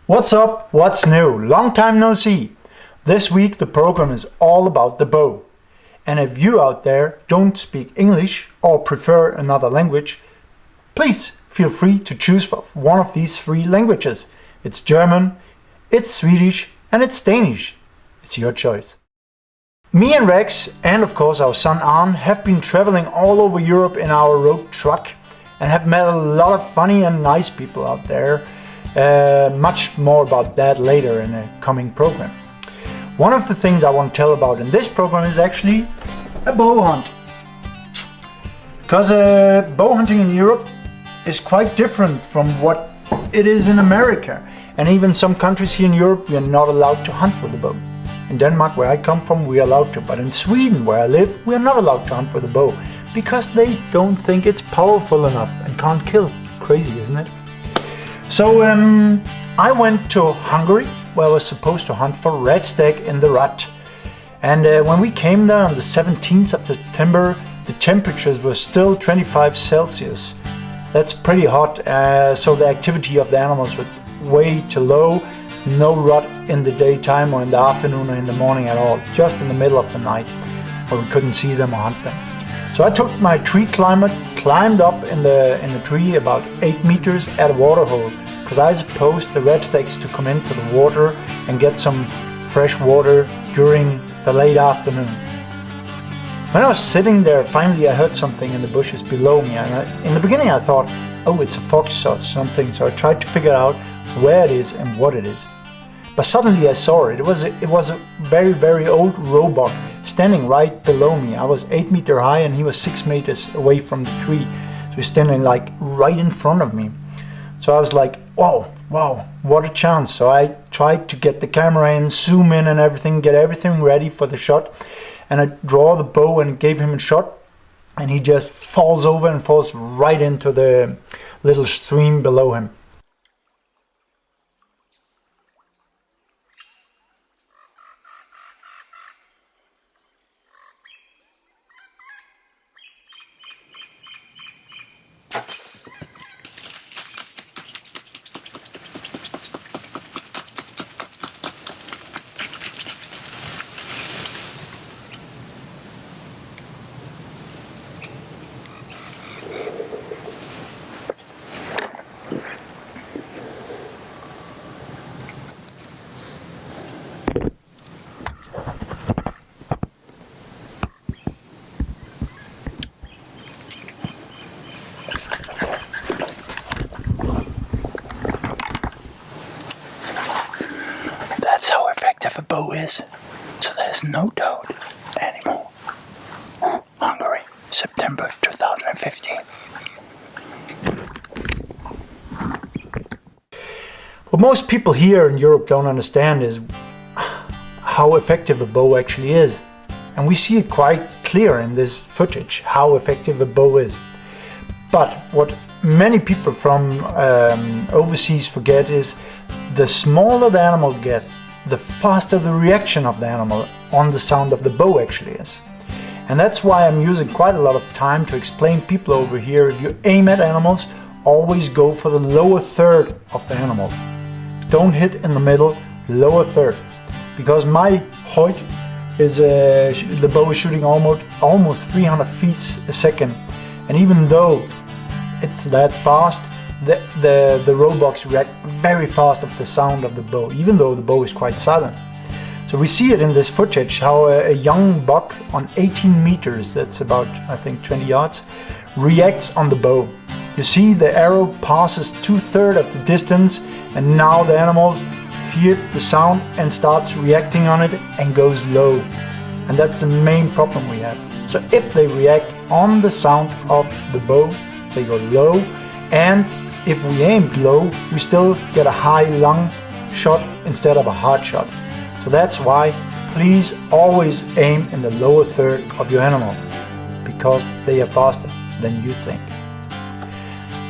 What's up? What's new? Long time no see. This week the program is all about the bow. And if you out there don't speak English or prefer another language, please feel free to choose one of these three languages. It's German, it's Swedish, and it's Danish. It's your choice. Me and Rex, and of course our son Arne, have been traveling all over Europe in our road truck and have met a lot of funny and nice people out there. Much more about that later in a coming program. One of the things I want to tell about in this program is actually a bow hunt. Because bow hunting in Europe is quite different from what it is in America. And even some countries here in Europe, we are not allowed to hunt with a bow. In Denmark, where I come from, we are allowed to. But in Sweden, where I live, we are not allowed to hunt with a bow. Because they don't think it's powerful enough and can't kill. Crazy, isn't it? So I went to Hungary, where I was supposed to hunt for red stag in the rut. And when we came there on the 17th of September, the temperatures were still 25 Celsius. That's pretty hot, so the activity of the animals was way too low. No rut in the daytime or in the afternoon or in the morning at all, just in the middle of the night, where we couldn't see them or hunt them. So I took my tree climber, climbed up in the tree about 8 meters at a water hole, because I supposed the red stags to come into the water and get some fresh water during the late afternoon. When I was sitting there, finally I heard something in the bushes below me, and in the beginning I thought, oh, it's a fox or something, so I tried to figure out where it is and what it is. But suddenly I saw it. It was a very, very old roebuck standing right below me. I was 8 meters high and he was 6 meters away from the tree. So he was standing like right in front of me. So I was like, wow, what a chance. So I tried to get the camera in, zoom in and everything, get everything ready for the shot. And I draw the bow and gave him a shot. And he just falls over and falls right into the little stream below him. That's how effective a bow is, so there's no doubt anymore. Hungary, September 2015. What most people here in Europe don't understand is how effective a bow actually is. And we see it quite clear in this footage, how effective a bow is. But what many people from overseas forget is the smaller the animal gets, the faster the reaction of the animal on the sound of the bow actually is. And that's why I'm using quite a lot of time to explain people over here, if you aim at animals, always go for the lower third of the animal. Don't hit in the middle, lower third. Because my height is, the bow is shooting almost 300 feet a second. And even though it's that fast, the roebucks react very fast of the sound of the bow, even though the bow is quite silent. So we see it in this footage, how a young buck on 18 meters, that's about I think 20 yards, reacts on the bow. You see the arrow passes 2/3 of the distance, and now the animal hears the sound and starts reacting on it and goes low. And that's the main problem we have. So if they react on the sound of the bow, they go low, and if we aim low, we still get a high lung shot instead of a hard shot. So that's why please always aim in the lower third of your animal, because they are faster than you think.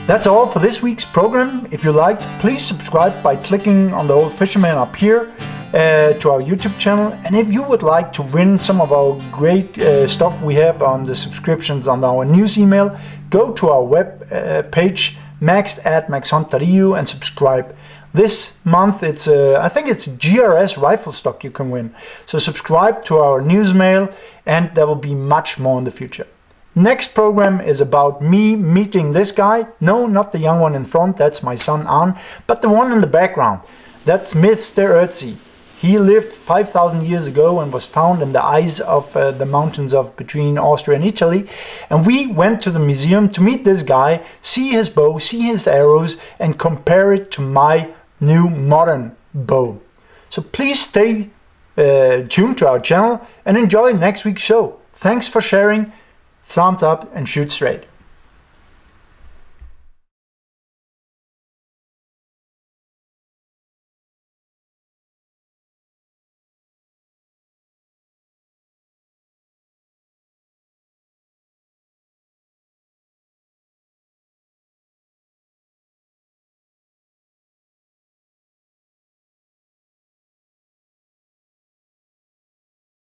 That's all for this week's program. If you liked, please subscribe by clicking on the old fisherman up here to our YouTube channel. And if you would like to win some of our great stuff we have on the subscriptions on our news email, go to our web page maxed@maxhunt.eu and subscribe. This month it's I think it's GRS rifle stock you can win. So subscribe to our news mail and there will be much more in the future. Next program is about me meeting this guy. No, not the young one in front, that's my son Arne, but the one in the background. That's Mr. Ötzi. He lived 5,000 years ago and was found in the ice of the mountains of between Austria and Italy. And we went to the museum to meet this guy, see his bow, see his arrows, and compare it to my new modern bow. So please stay tuned to our channel and enjoy next week's show. Thanks for sharing. Thumbs up and shoot straight.